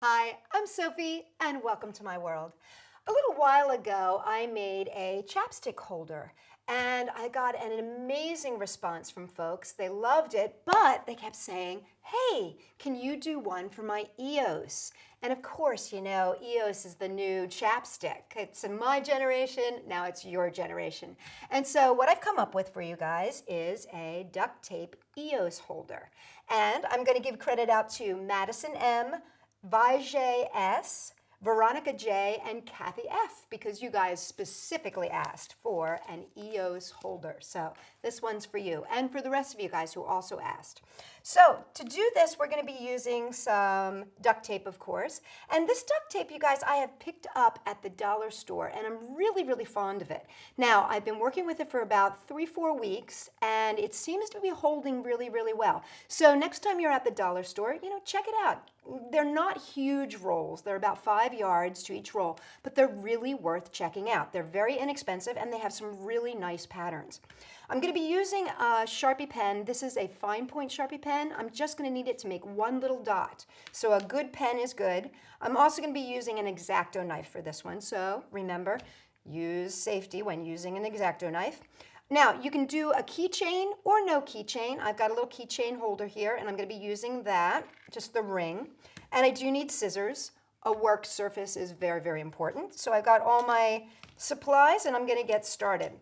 Hi, I'm Sophie, and welcome to my world. A little while ago, I made a chapstick holder, and I got an amazing response from folks. They loved it, but they kept saying, hey, can you do one for my EOS? And of course, you know, EOS is the new chapstick. It's in my generation, now it's your generation. And so what I've come up with for you guys is a duct tape EOS holder. And I'm going to give credit out to Madison M., Vijay S., Veronica J., and Kathy F., because you guys specifically asked for an EOS holder. So this one's for you, and for the rest of you guys who also asked. So to do this, we're going to be using some duct tape, of course. And this duct tape, you guys, I have picked up at the dollar store, and I'm really, really fond of it. Now, I've been working with it for about 3-4 weeks, and it seems to be holding really, really well. So next time you're at the dollar store, you know, check it out. They're not huge rolls. They're about 5 yards to each roll, but they're really worth checking out. They're very inexpensive, and they have some really nice patterns. I'm going to be using a Sharpie pen. This is a fine point Sharpie pen. I'm just going to need it to make one little dot. So a good pen is good. I'm also going to be using an X-Acto knife for this one. So remember, use safety when using an X-Acto knife. Now, you can do a keychain or no keychain. I've got a little keychain holder here, and I'm going to be using that, just the ring. And I do need scissors. A work surface is very, very important. So I've got all my supplies, and I'm going to get started.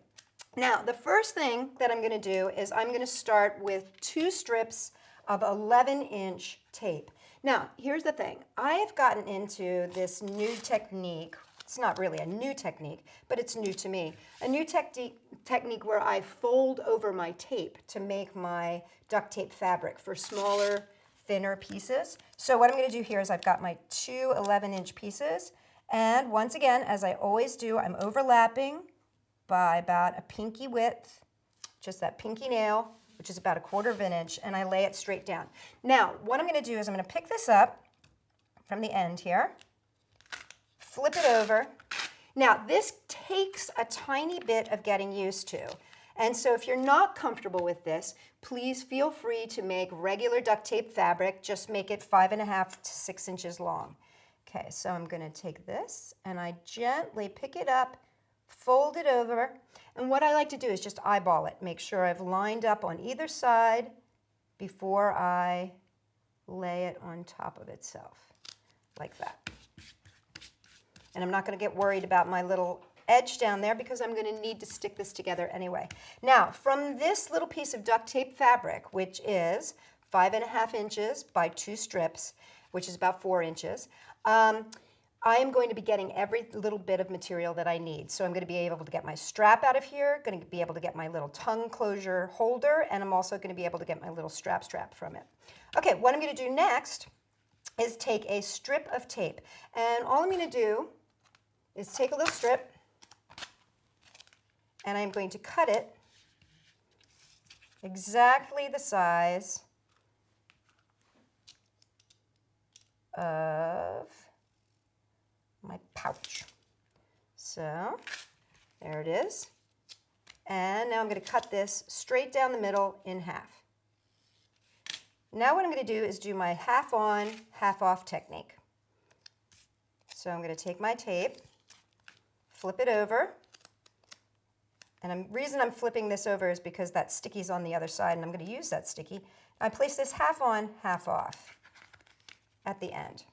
Now, the first thing that I'm going to do is I'm going to start with 2 strips of 11-inch tape. Now, here's the thing. I've gotten into this new technique. It's not really a new technique, but it's new to me. A new technique where I fold over my tape to make my duct tape fabric for smaller, thinner pieces. So what I'm going to do here is I've got my 2 11-inch pieces. And once again, as I always do, I'm overlapping by about a pinky width, just that pinky nail, which is about 1/4 inch, and I lay it straight down. Now, what I'm going to do is I'm going to pick this up from the end here, flip it over. Now, this takes a tiny bit of getting used to. And so if you're not comfortable with this, please feel free to make regular duct tape fabric. Just make it 5.5 to 6 inches long. Okay, so I'm going to take this and I gently pick it up, fold it over, and what I like to do is just eyeball it. Make sure I've lined up on either side before I lay it on top of itself, like that. And I'm not going to get worried about my little edge down there because I'm going to need to stick this together anyway. Now, from this little piece of duct tape fabric, which is 5.5 inches by 2 strips, which is about 4 inches, I am going to be getting every little bit of material that I need. So I'm going to be able to get my strap out of here, going to be able to get my little tongue closure holder, and I'm also going to be able to get my little strap from it. Okay, what I'm going to do next is take a strip of tape. And all I'm going to do is take a little strip, and I'm going to cut it exactly the size of my pouch. So there it is. And now I'm going to cut this straight down the middle in half. Now what I'm going to do is do my half on, half off technique. So I'm going to take my tape, flip it over. And the reason I'm flipping this over is because that sticky's on the other side, and I'm going to use that sticky. I place this half on, half off at the end.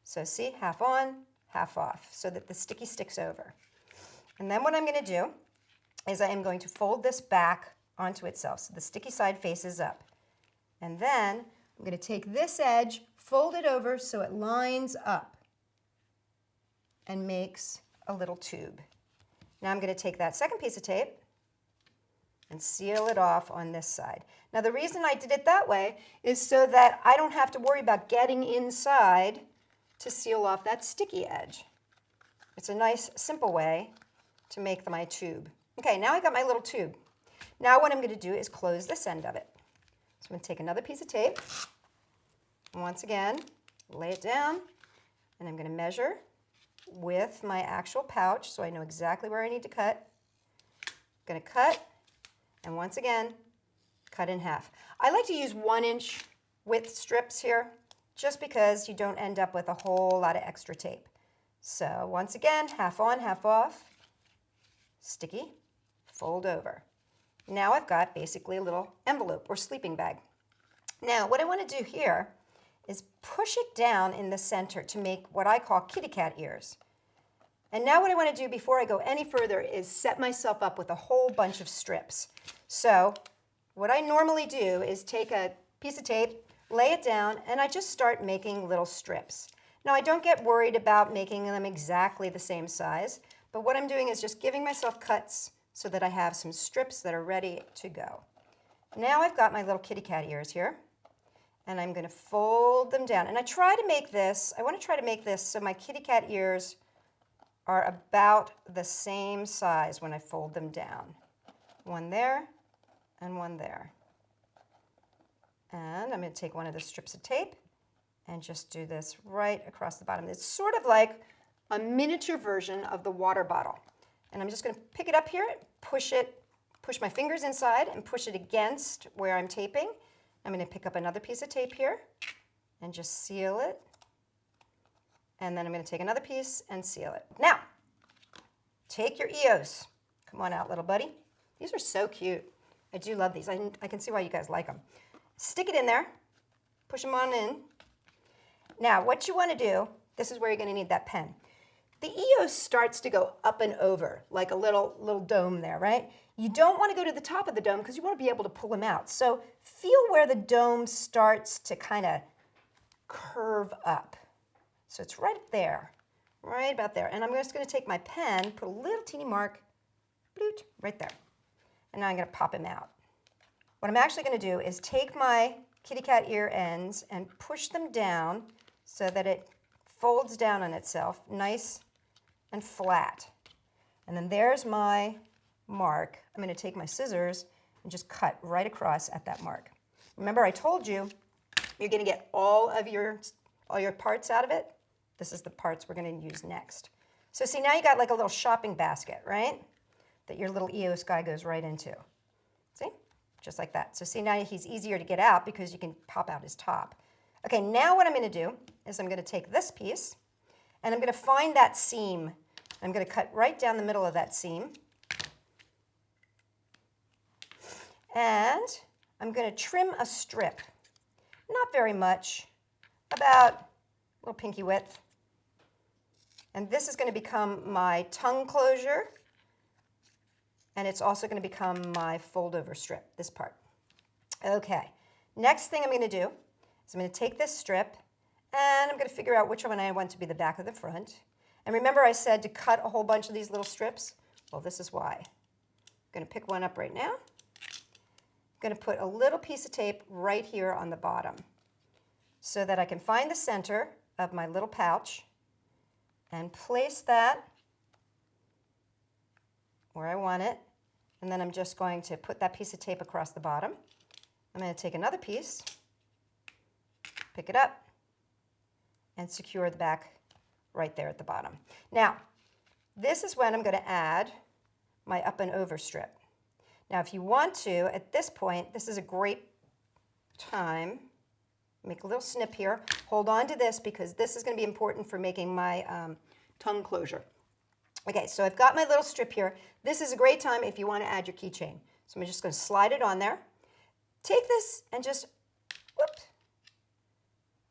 So see, half on, half off, so that the sticky sticks over. And then what I'm going to do is I am going to fold this back onto itself, so the sticky side faces up. And then I'm going to take this edge, fold it over so it lines up and makes a little tube. Now I'm going to take that second piece of tape and seal it off on this side. Now the reason I did it that way is so that I don't have to worry about getting inside to seal off that sticky edge. It's a nice, simple way to make my tube. Okay, now I got my little tube. Now what I'm going to do is close this end of it. So I'm going to take another piece of tape, and once again, lay it down, and I'm going to measure with my actual pouch so I know exactly where I need to cut. I'm going to cut, and once again, cut in half. I like to use 1-inch width strips here, just because you don't end up with a whole lot of extra tape. So once again, half on, half off, sticky, fold over. Now I've got basically a little envelope or sleeping bag. Now what I want to do here is push it down in the center to make what I call kitty cat ears. And now what I want to do before I go any further is set myself up with a whole bunch of strips. So what I normally do is take a piece of tape, lay it down, and I just start making little strips. Now I don't get worried about making them exactly the same size, but what I'm doing is just giving myself cuts so that I have some strips that are ready to go. Now I've got my little kitty cat ears here, and I'm going to fold them down. And I want to try to make this so my kitty cat ears are about the same size when I fold them down. One there and one there. And I'm going to take one of the strips of tape and just do this right across the bottom. It's sort of like a miniature version of the water bottle. And I'm just going to pick it up here, push my fingers inside and push it against where I'm taping. I'm going to pick up another piece of tape here and just seal it. And then I'm going to take another piece and seal it. Now, take your EOS. Come on out, little buddy. These are so cute. I do love these. I can see why you guys like them. Stick it in there. Push them on in. Now, what you want to do, this is where you're going to need that pen. The EOS starts to go up and over, like a little dome there, right? You don't want to go to the top of the dome because you want to be able to pull them out. So feel where the dome starts to kind of curve up. So it's right there, right about there. And I'm just going to take my pen, put a little teeny mark, bloot, right there. And now I'm going to pop him out. What I'm actually going to do is take my kitty cat ear ends and push them down so that it folds down on itself, nice and flat. And then there's my mark. I'm going to take my scissors and just cut right across at that mark. Remember, I told you you're going to get all your parts out of it. This is the parts we're going to use next. So see, now you got like a little shopping basket, right? That your little EOS guy goes right into. See? Just like that. So see, now he's easier to get out because you can pop out his top. Okay, now what I'm going to do is I'm going to take this piece and I'm going to find that seam. I'm going to cut right down the middle of that seam. And I'm going to trim a strip. Not very much, about a little pinky width. And this is going to become my tongue closure. And it's also going to become my fold over strip, this part. Okay, next thing I'm going to do is I'm going to take this strip and I'm going to figure out which one I want to be the back or the front. And remember I said to cut a whole bunch of these little strips? Well, this is why. I'm going to pick one up right now. I'm going to put a little piece of tape right here on the bottom so that I can find the center of my little pouch and place that where I want it. And then I'm just going to put that piece of tape across the bottom. I'm going to take another piece, pick it up, and secure the back right there at the bottom. Now, this is when I'm going to add my up and over strip. Now, if you want to, at this point, this is a great time. Make a little snip here. Hold on to this because this is going to be important for making my tongue closure. Okay, so I've got my little strip here. This is a great time if you want to add your keychain. So I'm just going to slide it on there. Take this and just, whoops,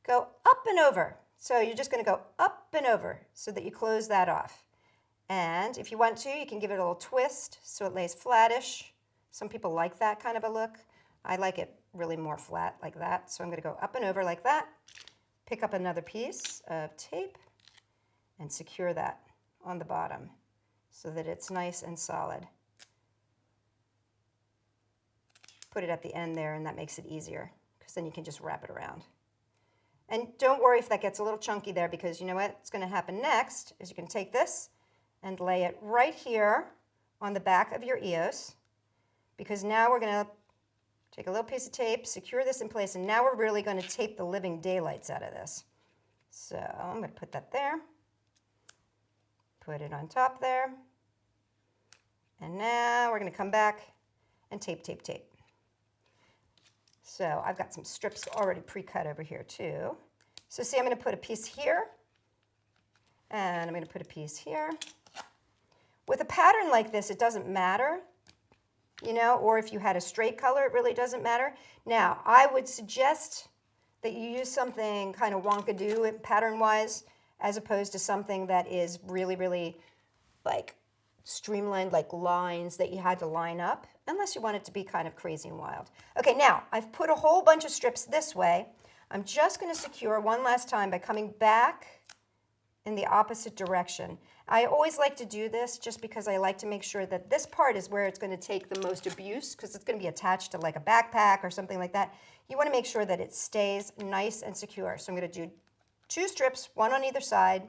go up and over. So you're just going to go up and over so that you close that off. And if you want to, you can give it a little twist so it lays flattish. Some people like that kind of a look. I like it really more flat like that. So I'm going to go up and over like that. Pick up another piece of tape and secure that on the bottom so that it's nice and solid. Put it at the end there and that makes it easier because then you can just wrap it around. And don't worry if that gets a little chunky there because you know what's going to happen next is you can take this and lay it right here on the back of your EOS because now we're going to take a little piece of tape, secure this in place, and now we're really going to tape the living daylights out of this. So I'm going to put that there. Put it on top there. And now we're going to come back and tape, tape, tape. So I've got some strips already pre-cut over here too. So see, I'm going to put a piece here, and I'm going to put a piece here. With a pattern like this, it doesn't matter, you know, or if you had a straight color, it really doesn't matter. Now, I would suggest that you use something kind of wonkadoo pattern-wise, as opposed to something that is really, really like streamlined, like lines that you had to line up, unless you want it to be kind of crazy and wild. Okay, now I've put a whole bunch of strips this way. I'm just going to secure one last time by coming back in the opposite direction. I always like to do this just because I like to make sure that this part is where it's going to take the most abuse, because it's going to be attached to like a backpack or something like that. You want to make sure that it stays nice and secure. So I'm going to do 2 strips, one on either side,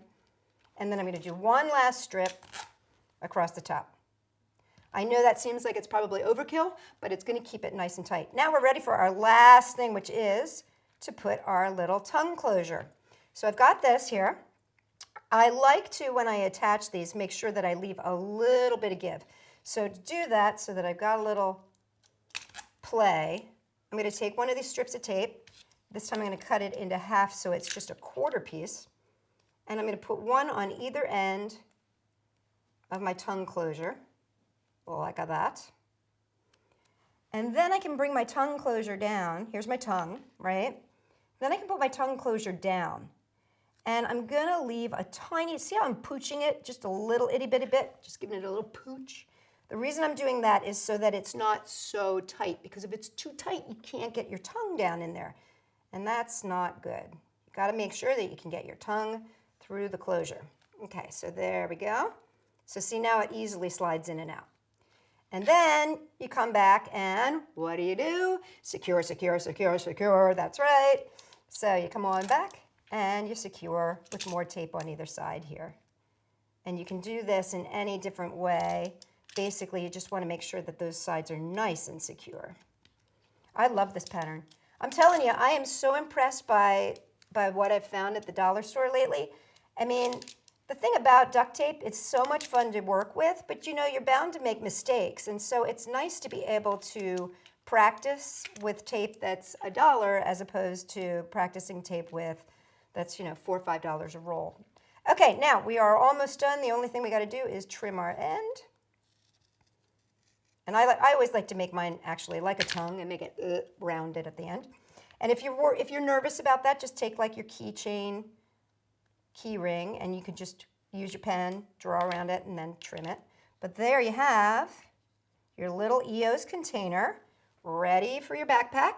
and then I'm going to do one last strip across the top. I know that seems like it's probably overkill, but it's going to keep it nice and tight. Now we're ready for our last thing, which is to put our little tongue closure. So I've got this here. I like to, when I attach these, make sure that I leave a little bit of give. So to do that, so that I've got a little play, I'm going to take one of these strips of tape. This time I'm going to cut it into half so it's just a quarter piece. And I'm going to put one on either end of my tongue closure, like that. And then I can bring my tongue closure down. Here's my tongue, right? Then I can put my tongue closure down. And I'm gonna leave a tiny, see how I'm pooching it? Just a little itty bitty bit, just giving it a little pooch. The reason I'm doing that is so that it's not so tight, because if it's too tight, you can't get your tongue down in there. And that's not good. You gotta make sure that you can get your tongue through the closure. Okay, so there we go. So see, now it easily slides in and out. And then you come back and what do? Secure, secure, secure, secure, that's right. So you come on back and you secure with more tape on either side here. And you can do this in any different way. Basically, you just want to make sure that those sides are nice and secure. I love this pattern. I'm telling you, I am so impressed by what I've found at the dollar store lately. I mean, the thing about duct tape, it's so much fun to work with, but you know, you're bound to make mistakes. And so it's nice to be able to practice with tape that's $1 as opposed to practicing tape with that's, you know, $4 or $5 a roll. Okay, now we are almost done. The only thing we got to do is trim our end. And I always like to make mine actually like a tongue and make it rounded at the end. And if you're nervous about that, just take like your keychain key ring and you can just use your pen, draw around it, and then trim it. But there you have your little EOS container ready for your backpack.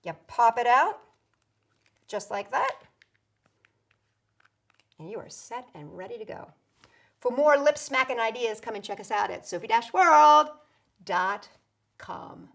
You pop it out just like that. And you are set and ready to go. For more lip smacking ideas, come and check us out at Sophie-World.com.